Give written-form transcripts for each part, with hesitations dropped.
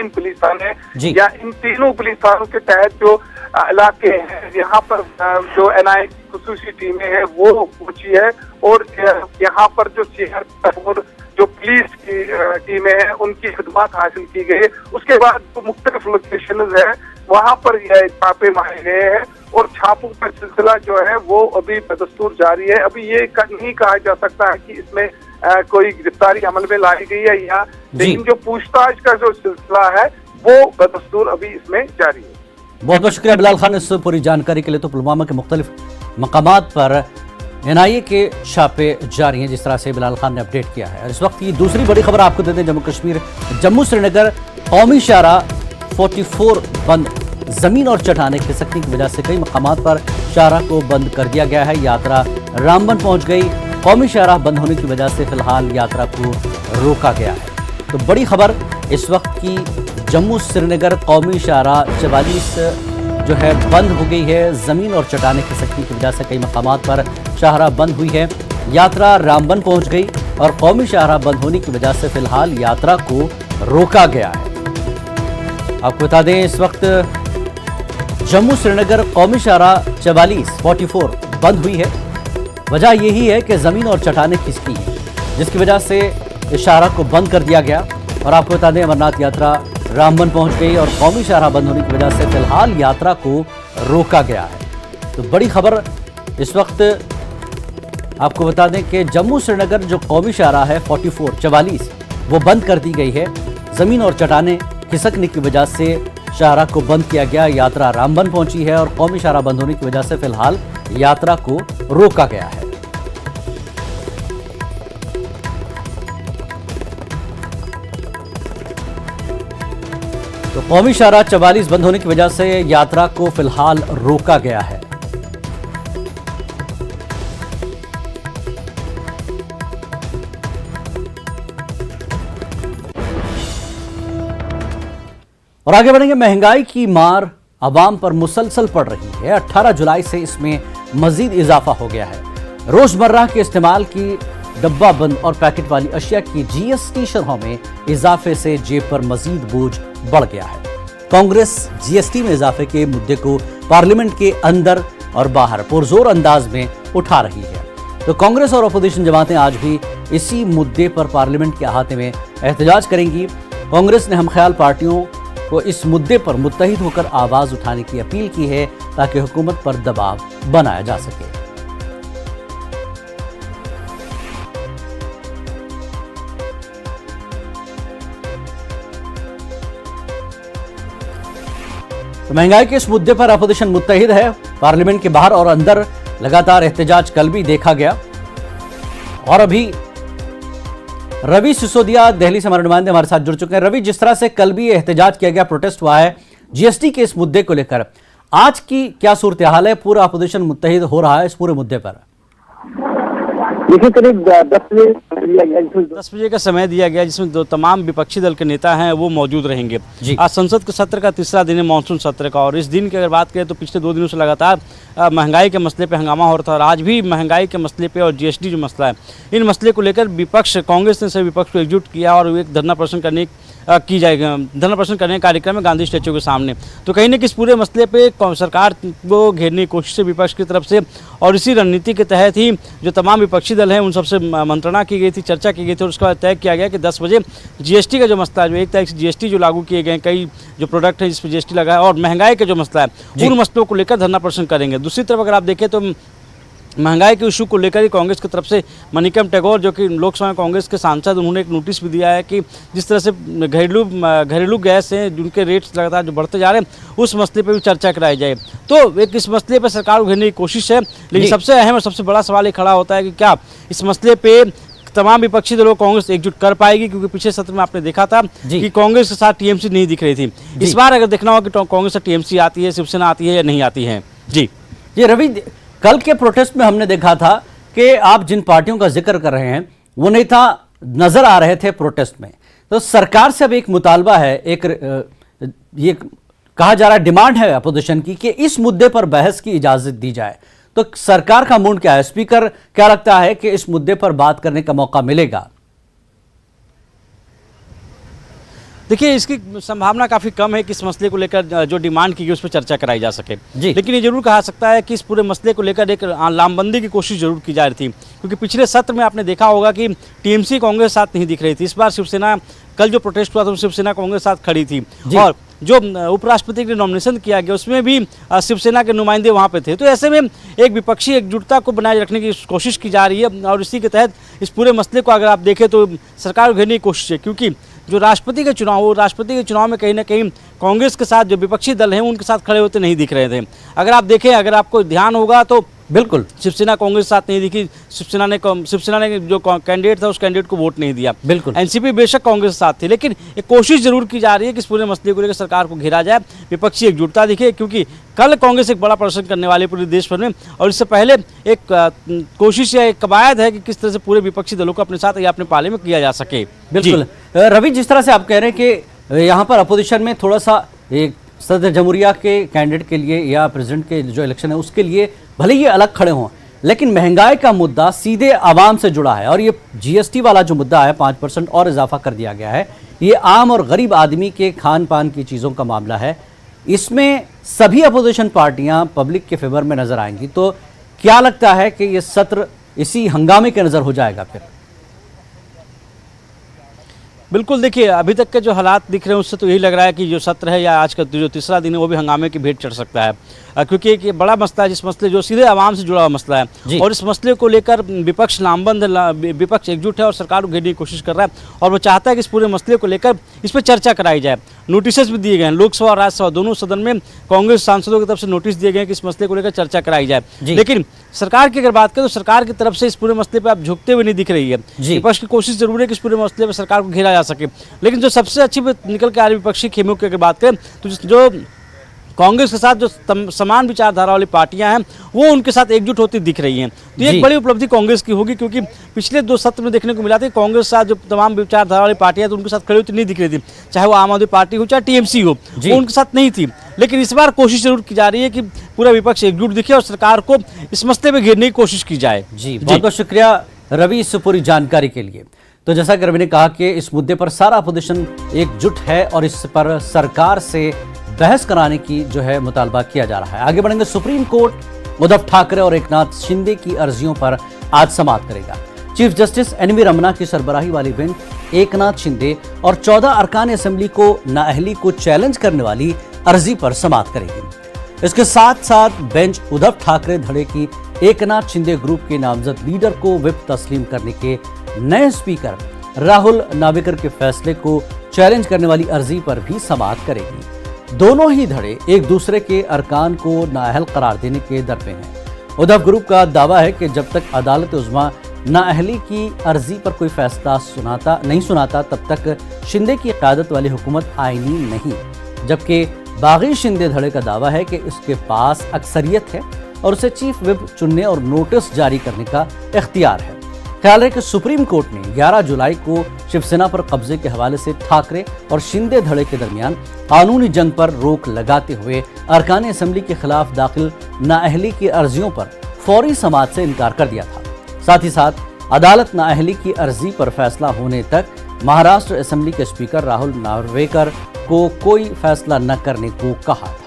तीन पुलिस थाने या इन तीनों पुलिस थानों के तहत जो इलाके हैं यहाँ पर जो एनआईए की खुसूसी टीमें हैं वो पहुंची है और यहाँ पर जो सीआरपीएफ और जो पुलिस की टीमें हैं उनकी खिदमत हासिल की गई। उसके बाद जो मुख्तलिफ लोकेशन है वहाँ पर छापे मारे गए हैं और छापों का सिलसिला जो है वो अभी बदस्तूर जारी है। अभी ये नहीं कहा जा सकता है कि इसमें कोई गिरफ्तारी अमल में लाई गई है या, लेकिन जो पूछताछ का जो सिलसिला है वो बदस्तूर अभी इसमें जारी है। बहुत बहुत शुक्रिया बिलाल खान इस पूरी जानकारी के लिए। तो पुलवामा के मुख्तलिफ मकामात पर एनआईए के छापे जारी हैं, जिस तरह से बिलाल खान ने अपडेट किया है। इस वक्त की दूसरी बड़ी खबर आपको देते हैं। जम्मू कश्मीर जम्मू श्रीनगर कौमी शाहराह 44 बंद। जमीन और चट्टानें खिसकने की वजह से कई मकामात पर शाहराह को बंद कर दिया गया है। यात्रा रामबन पहुंच गई। कौमी शाहराह बंद होने की वजह से फिलहाल यात्रा को रोका गया है। तो बड़ी खबर इस वक्त की, जम्मू श्रीनगर कौमी शाहराह 44 जो है बंद हो गई है। ज़मीन और चट्टानें खिसकने की वजह से कई मकामात पर शाहराह बंद हुई है। यात्रा रामबन पहुंच गई और कौमी शाहराह बंद होने की वजह से फिलहाल यात्रा को रोका गया है। आपको बता दें इस वक्त जम्मू श्रीनगर कौमी शाहराह 44 बंद हुई है। वजह यही है कि ज़मीन और चट्टानें खिसकी हैं, जिसकी वजह से इस शाहराह को बंद कर दिया गया। और आपको बता दें अमरनाथ यात्रा रामबन पहुंच गई और कौमी शाहराह बंद होने की वजह से फिलहाल यात्रा को रोका गया है। तो बड़ी खबर इस वक्त आपको बता दें कि जम्मू श्रीनगर जो कौमी शाहराह है 44 वो बंद कर दी गई है। ज़मीन और चट्टानें खिसकने की वजह से शाहराह को बंद किया गया। यात्रा रामबन पहुंची है और कौमी शाहराह बंद होने की वजह से फिलहाल यात्रा को रोका गया है। तो कौमी शाहराह 44 बंद होने की वजह से यात्रा को फिलहाल रोका गया है। और आगे बढ़ेंगे। महंगाई की मार आवाम पर मुसलसल पड़ रही है। 18 जुलाई से इसमें मजीद इजाफा हो गया है। रोजमर्रा के इस्तेमाल की डब्बा बंद और पैकेट वाली अशिया की जीएसटी शरहों में इजाफे से जेब पर मजीद बोझ बढ़ गया है। कांग्रेस जीएसटी में इजाफे के मुद्दे को पार्लियामेंट के अंदर और बाहर पुरजोर अंदाज में उठा रही है। तो कांग्रेस और अपोजिशन जमातें आज भी इसी मुद्दे पर पार्लियामेंट के अहाते में एहतजाज करेंगी। कांग्रेस ने हमख्याल पार्टियों को इस मुद्दे पर मुत्तहिद होकर आवाज उठाने की अपील की है ताकि हुकूमत पर दबाव बनाया जा सके। तो महंगाई के इस मुद्दे पर अपोजिशन मुत्तहिद है। पार्लियामेंट के बाहर और अंदर लगातार एहतजाज कल भी देखा गया। और अभी रवि सिसोदिया दिल्ली से हमारे नुमाइंदे हमारे साथ जुड़ चुके हैं। रवि, जिस तरह से कल भी एहतजाज किया गया, प्रोटेस्ट हुआ है जीएसटी के इस मुद्दे को लेकर, आज की क्या सूरत हाल है? पूरा अपोजिशन मुत्तहिद हो रहा है इस पूरे मुद्दे पर। देखिए, करीब 10 बजे का समय दिया गया जिसमें दो तमाम विपक्षी दल के नेता हैं वो मौजूद रहेंगे। आज संसद के सत्र का तीसरा दिन है, मानसून सत्र का। और इस दिन की अगर बात करें तो पिछले 2 दिनों से लगातार महंगाई के मसले पे हंगामा हो रहा था और आज भी महंगाई के मसले पे और जीएसटी जो मसला है, इन मसले को लेकर विपक्ष, कांग्रेस ने सभी विपक्ष को एकजुट किया और एक धरना प्रदर्शन करने के कार्यक्रम में गांधी स्टैच्यू के सामने। तो कहीं ना किस पूरे मसले पे सरकार को घेरने की कोशिश है विपक्ष की तरफ से और इसी रणनीति के तहत ही जो तमाम विपक्षी दल हैं उन सबसे मंत्रणा की गई थी, चर्चा की गई थी और उसके बाद तय किया गया कि 10 बजे जीएसटी का जो मसला है, जो 1 तारीख से जीएसटी जो लागू किए गए, कई जो प्रोडक्ट है जिस पर जीएसटी लगा है और महंगाई का जो मसला है, उन मसलों को लेकर धरना प्रदर्शन करेंगे। दूसरी तरफ अगर आप देखें तो महंगाई के इशू को लेकर ही कांग्रेस की तरफ से मनिकम टैगोर, जो कि लोकसभा में कांग्रेस के सांसद, उन्होंने एक नोटिस भी दिया है कि जिस तरह से घरेलू गैस हैं जिनके रेट्स लगातार जो बढ़ते जा रहे हैं, उस मसले पर भी चर्चा कराई जाए। तो एक इस मसले पर सरकार को घेरने की कोशिश है, लेकिन सबसे अहम और सबसे बड़ा सवाल ये खड़ा होता है कि क्या इस मसले पर तमाम विपक्षी दलों को कांग्रेस एकजुट कर पाएगी, क्योंकि पिछले सत्र में आपने देखा था कि कांग्रेस के साथ टीएमसी नहीं दिख रही थी। इस बार अगर देखना हो कि कांग्रेस से टीएमसी आती है, शिवसेना आती है या नहीं आती है। जी रवि, कल के प्रोटेस्ट में हमने देखा था कि आप जिन पार्टियों का जिक्र कर रहे हैं वो नेता नजर आ रहे थे प्रोटेस्ट में। तो सरकार से अब एक मुतालबा है, एक ये कहा जा रहा है, डिमांड है अपोजिशन की कि इस मुद्दे पर बहस की इजाजत दी जाए। तो सरकार का मूड क्या है? स्पीकर क्या लगता है कि इस मुद्दे पर बात करने का मौका मिलेगा? देखिए, इसकी संभावना काफ़ी कम है कि इस मसले को लेकर जो डिमांड की गई उस पर चर्चा कराई जा सके। लेकिन ये जरूर कहा सकता है कि इस पूरे मसले को लेकर एक लामबंदी की कोशिश जरूर की जा रही थी, क्योंकि पिछले सत्र में आपने देखा होगा कि टीएमसी कांग्रेस साथ नहीं दिख रही थी। इस बार शिवसेना, कल जो प्रोटेस्ट हुआ था शिवसेना कांग्रेस साथ खड़ी थी, और जो उपराष्ट्रपति के नॉमिनेशन किया गया उसमें भी शिवसेना के नुमाइंदे वहाँ पे थे। तो ऐसे में एक विपक्षी एकजुटता को बनाए रखने की कोशिश की जा रही है, और इसी के तहत इस पूरे मसले को अगर आप देखें तो सरकार को घेरने की कोशिश है, क्योंकि जो राष्ट्रपति के चुनाव में कहीं ना कहीं कांग्रेस के साथ जो विपक्षी दल हैं उनके साथ खड़े होते नहीं दिख रहे थे। अगर आप देखें, अगर आपको ध्यान होगा तो बिल्कुल शिवसेना कांग्रेस साथ नहीं दिखी, शिवसेना ने जो कैंडिडेट था उस कैंडिडेट को वोट नहीं दिया। बिल्कुल एनसीपी बेशक कांग्रेस के साथ थी, लेकिन एक कोशिश जरूर की जा रही है कि इस पूरे मसले को लेकर सरकार को घेरा जाए, विपक्षी एकजुटता दिखे, क्योंकि कल कांग्रेस एक बड़ा प्रदर्शन करने वाली पूरे देश भर में, और इससे पहले एक कोशिश या एक कवायद है कि किस तरह से पूरे विपक्षी दलों को अपने साथ या अपने पाले में किया जा सके। बिल्कुल रवि, जिस तरह से आप कह रहे हैं कि यहाँ पर अपोजिशन में थोड़ा सा एक सदर जमहूरिया के कैंडिडेट के लिए या प्रेसिडेंट के जो इलेक्शन है उसके लिए भले ही अलग खड़े हों, लेकिन महंगाई का मुद्दा सीधे आवाम से जुड़ा है, और ये जीएसटी वाला जो मुद्दा है 5% और इजाफा कर दिया गया है, ये आम और गरीब आदमी के खान पान की चीज़ों का मामला है। इसमें सभी अपोजिशन पार्टियां पब्लिक के फेवर में नजर आएंगी, तो क्या लगता है कि ये सत्र इसी हंगामे के नजर हो जाएगा फिर? बिल्कुल, देखिए, अभी तक के जो हालात दिख रहे हैं उससे तो यही लग रहा है कि जो सत्र है या आज का जो तीसरा दिन है वो भी हंगामे की भेंट चढ़ सकता है, क्योंकि एक बड़ा मसला है, जिस मसले जो सीधे आवाम से जुड़ा हुआ मसला है, और इस मसले को लेकर विपक्ष लामबंद है, विपक्ष एकजुट है और सरकार को घेरने की कोशिश कर रहा है, और वो चाहता है कि इस पूरे मसले को लेकर इस पर चर्चा कराई जाए। नोटिस भी दिए गए हैं, लोकसभा और राज्यसभा दोनों सदन में कांग्रेस सांसदों की तरफ से नोटिस दिए गए हैं कि इस मसले को लेकर चर्चा कराई जाए। लेकिन सरकार की अगर बात करें तो सरकार की तरफ से इस पूरे मसले पर आप झुकते हुए नहीं दिख रही है। विपक्ष की कोशिश जरूर है कि इस पूरे मसले पर सरकार को घेरा जा सके, लेकिन जो सबसे अच्छी निकल के आ रही विपक्षी खेमों की अगर बात करें तो जो कांग्रेस के साथ जो समान विचारधारा वाली पार्टियां हैं वो उनके साथ एकजुट होती दिख रही हैं। तो ये एक बड़ी उपलब्धि कांग्रेस की होगी, क्योंकि पिछले 2 सत्र में देखने को मिला था कांग्रेस के साथ जो तमाम विचारधारा वाली पार्टियां तो उनके साथ खड़ी होती नहीं दिख रही थी, चाहे वो आम आदमी पार्टी हो चाहे टीएमसी हो, वो उनके साथ नहीं थी। लेकिन इस बार कोशिश जरूर की जा रही है कि पूरा विपक्ष एकजुट दिखे और सरकार को इस मसले में घेरने की कोशिश की जाए। बहुत बहुत शुक्रिया रवि इस पूरी जानकारी के लिए। तो जैसा कि रवि ने कहा कि इस मुद्दे पर सारा अपोजिशन एकजुट है और इस पर सरकार से बहस कराने की जो है मुतालबा किया जा रहा है। आगे बढ़ेंगे, सुप्रीम कोर्ट उद्धव ठाकरे और एकनाथ शिंदे की अर्जियों पर आज समाअत करेगा। चीफ जस्टिस एनवी रमन्ना की सरबराही वाली बेंच एकनाथ शिंदे और 14 अरकान असेंबली को नाअहली को चैलेंज करने वाली अर्जी पर समाअत करेगी। इसके साथ साथ बेंच उद्धव ठाकरे धड़े की एकनाथ शिंदे ग्रुप के नामजद लीडर को व्हिप तस्लीम करने के नए स्पीकर राहुल नावेकर के फैसले को चैलेंज करने वाली अर्जी पर भी समाअत करेगी। दोनों ही धड़े एक दूसरे के अरकान को नाअहल करार देने के दर पे हैं। उद्धव ग्रुप का दावा है कि जब तक अदालत उज़्मा नाअहली की अर्जी पर कोई फैसला नहीं सुनाता तब तक शिंदे की क़यादत वाली हुकूमत आईनी नहीं, जबकि बागी शिंदे धड़े का दावा है कि उसके पास अक्सरियत है और उसे चीफ व्हिप चुनने और नोटिस जारी करने का इख्तियार है। ख्याल है कि सुप्रीम कोर्ट ने 11 जुलाई को शिवसेना पर कब्जे के हवाले से ठाकरे और शिंदे धड़े के दरमियान कानूनी जंग पर रोक लगाते हुए अरकान असेंबली के खिलाफ दाखिल नाअहली की अर्जियों पर फौरी समाअत से इनकार कर दिया था। साथ ही साथ अदालत नाअहली की अर्जी पर फैसला होने तक महाराष्ट्र असेंबली के स्पीकर राहुल नार्वेकर को कोई फैसला न करने को कहा था।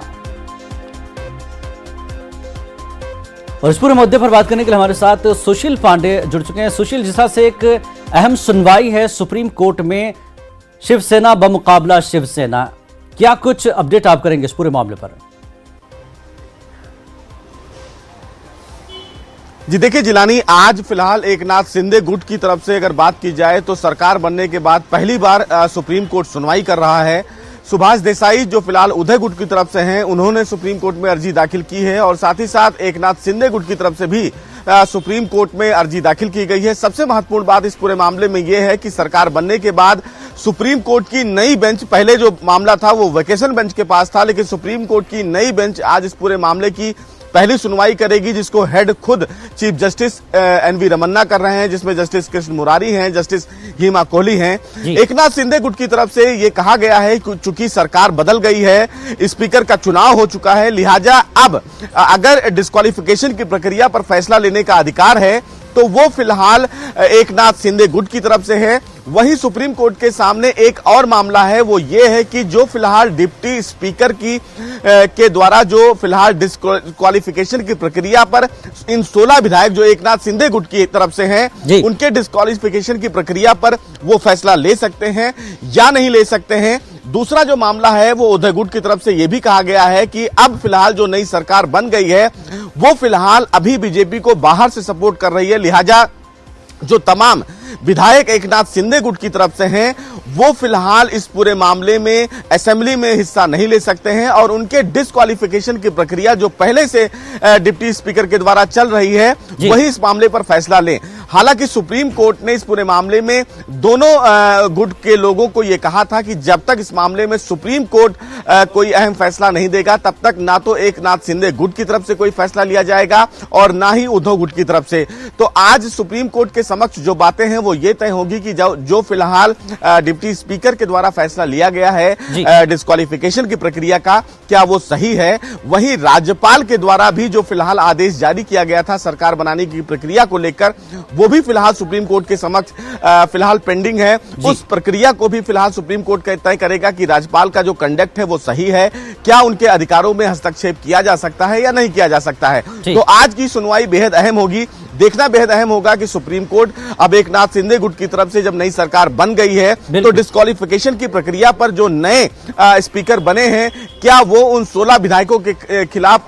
और इस पूरे मुद्दे पर बात करने के लिए हमारे साथ सुशील पांडे जुड़ चुके हैं। सुशील, जिस तरह से एक अहम सुनवाई है सुप्रीम कोर्ट में शिवसेना बमुकाबला शिवसेना, क्या कुछ अपडेट आप करेंगे इस पूरे मामले पर? जी देखिए जिलानी, आज फिलहाल एकनाथ शिंदे गुट की तरफ से अगर बात की जाए तो सरकार बनने के बाद पहली बार सुप्रीम कोर्ट सुनवाई कर रहा है। सुभाष देसाई जो फिलहाल उदय गुट की तरफ से हैं, उन्होंने सुप्रीम कोर्ट में अर्जी दाखिल की है और साथ ही साथ एकनाथ शिंदे गुट की तरफ से भी सुप्रीम कोर्ट में अर्जी दाखिल की गई है। सबसे महत्वपूर्ण बात इस पूरे मामले में यह है कि सरकार बनने के बाद सुप्रीम कोर्ट की नई बेंच, पहले जो मामला था वो वेकेशन बेंच के पास था, लेकिन सुप्रीम कोर्ट की नई बेंच आज इस पूरे मामले की पहली सुनवाई करेगी, जिसको हेड खुद चीफ जस्टिस एनवी रमन्ना कर रहे हैं, जिसमें जस्टिस कृष्ण मुरारी हैं, जस्टिस हिमा कोहली हैं। एकनाथ शिंदे गुट की तरफ से ये कहा गया है कि चूंकि सरकार बदल गई है, स्पीकर का चुनाव हो चुका है, लिहाजा अब अगर डिस्क्वालिफिकेशन की प्रक्रिया पर फैसला लेने का अधिकार है तो वो फिलहाल एकनाथ शिंदे गुट की तरफ से है। वहीं सुप्रीम कोर्ट के सामने एक और मामला है, वो ये है कि जो फिलहाल डिप्टी स्पीकर के द्वारा जो फिलहाल डिस्क्वालिफिकेशन की प्रक्रिया पर इन 16 विधायक जो एकनाथ शिंदे गुट की तरफ से हैं, उनके डिस्क्वालिफिकेशन की प्रक्रिया पर वो फैसला ले सकते हैं या नहीं ले सकते हैं। दूसरा जो मामला है वो उदय गुट की तरफ से यह भी कहा गया है कि अब फिलहाल जो नई सरकार बन गई है वो फिलहाल अभी बीजेपी को बाहर से सपोर्ट कर रही है, लिहाजा जो तमाम विधायक एकनाथ शिंदे गुट की तरफ से हैं वो फिलहाल इस पूरे मामले में असेंबली में हिस्सा नहीं ले सकते हैं और उनके डिस्क्वालिफिकेशन की प्रक्रिया जो पहले से डिप्टी स्पीकर के द्वारा चल रही है वही इस मामले पर फैसला लें। हालांकि सुप्रीम कोर्ट ने इस पूरे मामले में दोनों गुट के लोगों को यह कहा था कि जब तक इस मामले में सुप्रीम कोर्ट कोई अहम फैसला नहीं देगा तब तक ना तो एकनाथ शिंदे गुट की तरफ से कोई फैसला लिया जाएगा और ना ही उद्धव गुट की तरफ से। तो आज सुप्रीम कोर्ट के समक्ष जो बातें हैं वो ये तय होगी कि जो फिलहाल डिप्टी स्पीकर के द्वारा फैसला लिया गया है डिस्क्वालिफिकेशन की प्रक्रिया का, क्या वो सही है। वहीं राज्यपाल के द्वारा भी जो फिलहाल आदेश जारी किया गया था सरकार बनाने की प्रक्रिया को लेकर, वो भी फिलहाल सुप्रीम कोर्ट के समक्ष फिलहाल पेंडिंग है। उस प्रक्रिया को भी फिलहाल सुप्रीम कोर्ट तय करेगा कि राज्यपाल का जो कंडक्ट है वो सही है, क्या उनके अधिकारों में हस्तक्षेप किया जा सकता है या नहीं किया जा सकता है। तो आज की सुनवाई बेहद अहम होगी, देखना बेहद अहम होगा कि सुप्रीम कोर्ट अब एकनाथ शिंदे गुट की तरफ से जब नई सरकार बन गई है तो डिस्क्वालिफिकेशन की प्रक्रिया पर जो नए स्पीकर बने हैं क्या वो उन 16 विधायकों के खिलाफ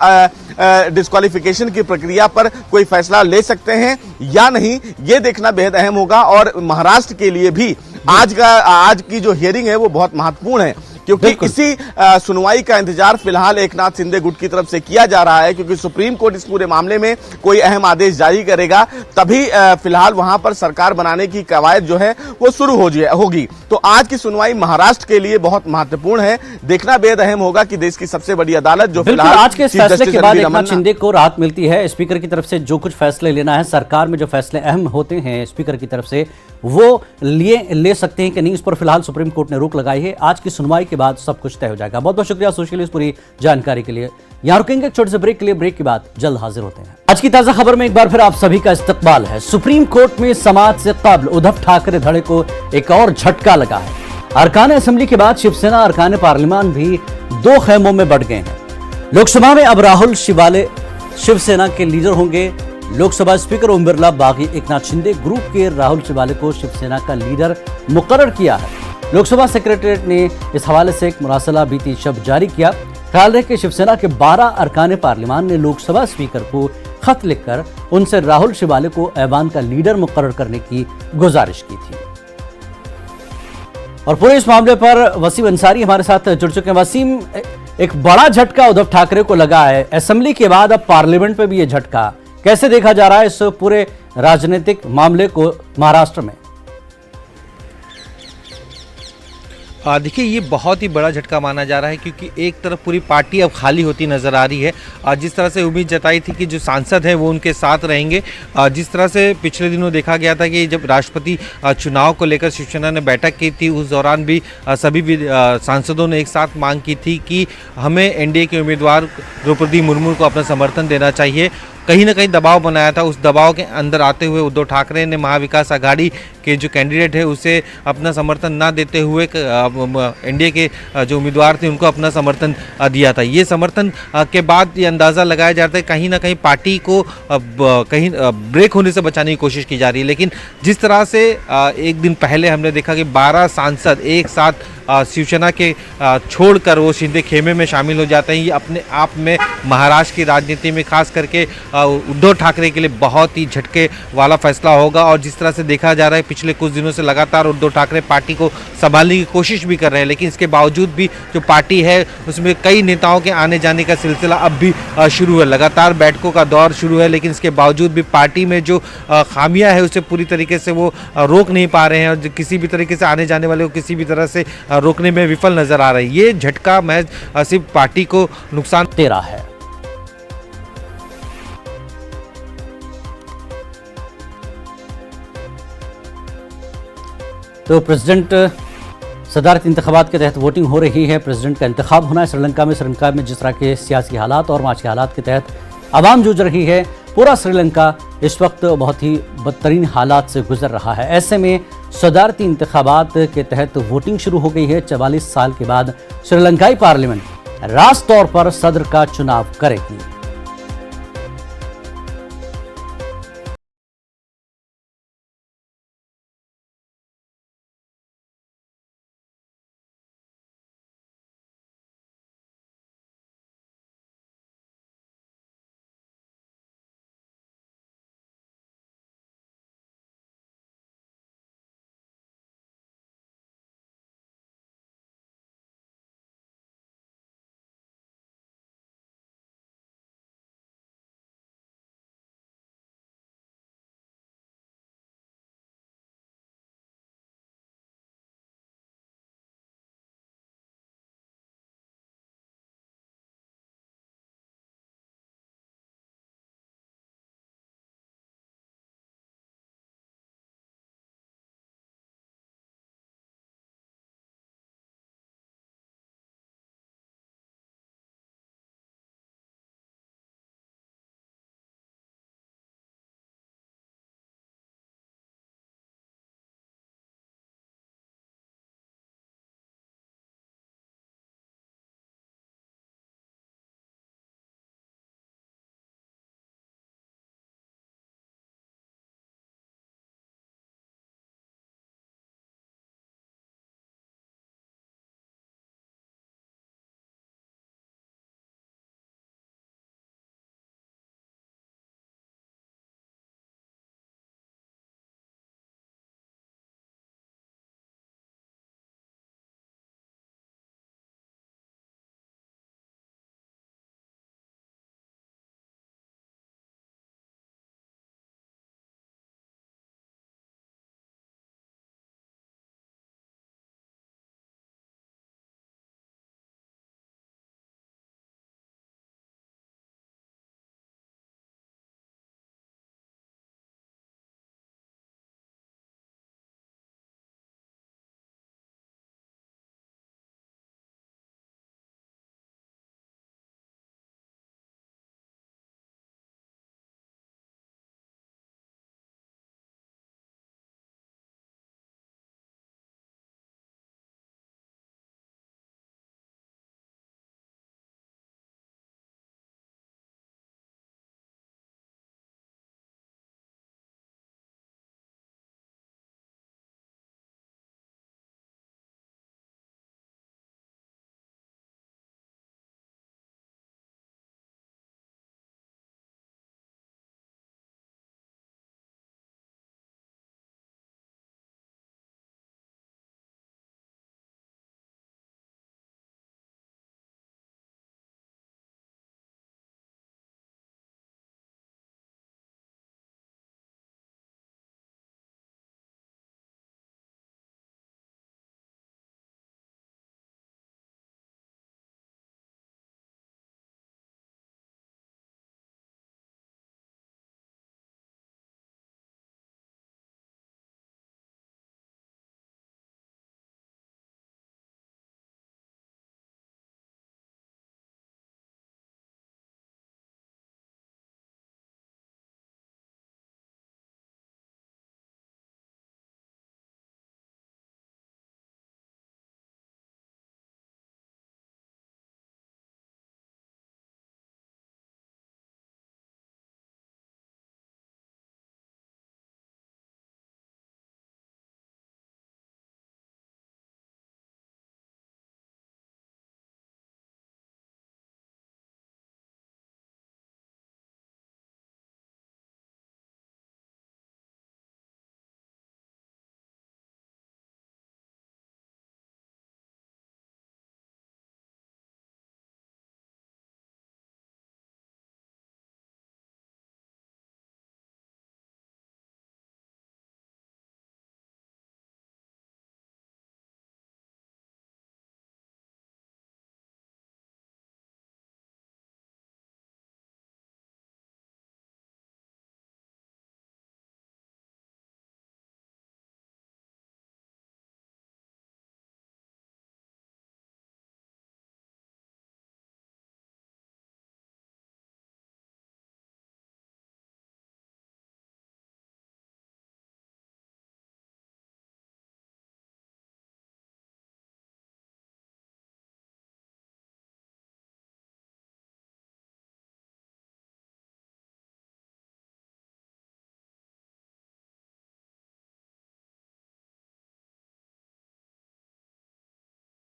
डिस्क्वालिफिकेशन की प्रक्रिया पर कोई फैसला ले सकते हैं या नहीं, ये देखना बेहद अहम होगा। और महाराष्ट्र के लिए भी आज की जो हियरिंग है वो बहुत महत्वपूर्ण है, क्योंकि इसी सुनवाई का इंतजार फिलहाल एकनाथ शिंदे गुट की तरफ से किया जा रहा है, क्योंकि सुप्रीम कोर्ट इस पूरे मामले में कोई अहम आदेश जारी करेगा तभी फिलहाल वहां पर सरकार बनाने की कवायद जो है वो शुरू होगी। तो आज की सुनवाई महाराष्ट्र के लिए बहुत महत्वपूर्ण है, देखना बेहद अहम होगा कि देश की सबसे बड़ी अदालत जो फिलहाल आज के फैसले के बाद एकनाथ शिंदे को राहत मिलती है। स्पीकर की तरफ से जो कुछ फैसले लेना है, सरकार में जो फैसले अहम होते हैं स्पीकर की तरफ से वो ले सकते हैं कि नहीं, इस पर फिलहाल सुप्रीम कोर्ट ने रोक लगाई है। आज की सुनवाई के बाद सब कुछ तय हो जाएगा। बहुत बहुत शुक्रिया सुशील इस पूरी जानकारी के लिए। यहां रुकेंगे एक छोटे से ब्रेक के लिए, ब्रेक के बाद जल्द हाजिर होते हैं। आज की ताजा खबर में एक बार फिर आप सभी का इस्तकबाल है। सुप्रीम कोर्ट में समाज से कब्ल उद्धव ठाकरे धड़े को एक और झटका लगा है। अरकान असेंबली के बाद शिवसेना अरकान पार्लियामान भी दो खेमों में बढ़ गए हैं। लोकसभा में अब राहुल शिवाले शिवसेना के लीडर होंगे। लोकसभा स्पीकर ओम बिरला बागी एकनाथ शिंदे ग्रुप के राहुल शिवाले को शिवसेना का लीडर मुकर्रर किया है। लोकसभा सेक्रेटरीट ने इस हवाले से एक मुरासला बीती शब जारी किया। ख्याल रहे कि शिवसेना के 12 अरकान पार्लियामान ने लोकसभा स्पीकर को खत लिखकर उनसे राहुल शिवाले को ऐवान का लीडर मुकर्रर करने की गुजारिश की थी। और पूरे इस मामले पर वसीम अंसारी हमारे साथ जुड़ चुके हैं। वसीम, एक बड़ा झटका उद्धव ठाकरे को लगा है असेंबली के बाद, अब पार्लियामेंट पे भी ये झटका कैसे देखा जा रहा है इस पूरे राजनीतिक मामले को महाराष्ट्र में? देखिए, ये बहुत ही बड़ा झटका माना जा रहा है, क्योंकि एक तरफ पूरी पार्टी अब खाली होती नज़र आ रही है। जिस तरह से उम्मीद जताई थी कि जो सांसद हैं वो उनके साथ रहेंगे, जिस तरह से पिछले दिनों देखा गया था कि जब राष्ट्रपति चुनाव को लेकर शिवसेना ने बैठक की थी, उस दौरान भी सभी सांसदों ने एक साथ मांग की थी कि हमें एनडीए के उम्मीदवार द्रौपदी मुर्मू को अपना समर्थन देना चाहिए। कहीं ना कहीं दबाव बनाया था। उस दबाव के अंदर आते हुए उद्धव ठाकरे ने महाविकास आघाड़ी के जो कैंडिडेट है उसे अपना समर्थन ना देते हुए एनडीए के जो उम्मीदवार थे उनको अपना समर्थन दिया था। ये समर्थन के बाद ये अंदाज़ा लगाया जाता है कहीं ना कहीं पार्टी को कहीं ब्रेक होने से बचाने की कोशिश की जा रही है। लेकिन जिस तरह से एक दिन पहले हमने देखा कि 12 सांसद एक साथ शिवसेना के छोड़कर वो शिंदे खेमे में शामिल हो जाते हैं, ये अपने आप में महाराष्ट्र की राजनीति में खास करके उद्धव ठाकरे के लिए बहुत ही झटके वाला फैसला होगा। और जिस तरह से देखा जा रहा है पिछले कुछ दिनों से लगातार उद्धव ठाकरे पार्टी को संभालने की कोशिश भी कर रहे हैं, लेकिन इसके बावजूद भी जो पार्टी है उसमें कई नेताओं के आने जाने का सिलसिला अब भी शुरू है। लगातार बैठकों का दौर शुरू है, लेकिन इसके बावजूद भी पार्टी में जो खामियां है उसे पूरी तरीके से वो रोक नहीं पा रहे हैं और किसी भी तरीके से आने जाने वाले को किसी भी तरह से रोकने में विफल नजर आ रही है। ये झटका महज सिर्फ पार्टी को नुकसान दे रहा है। तो प्रेसिडेंट सदारत इंतखाबात के तहत वोटिंग हो रही है। प्रेसिडेंट का इंतखाब होना है श्रीलंका में। श्रीलंका में जिस तरह के सियासी हालात और माशी हालात के तहत आवाम जूझ रही है, पूरा श्रीलंका इस वक्त बहुत ही बदतरीन हालात से गुजर रहा है। ऐसे में सदारती इंतखाबात के तहत वोटिंग शुरू हो गई है। 44 साल के बाद श्रीलंकाई पार्लियामेंट राज तौर पर सदर का चुनाव करेगी।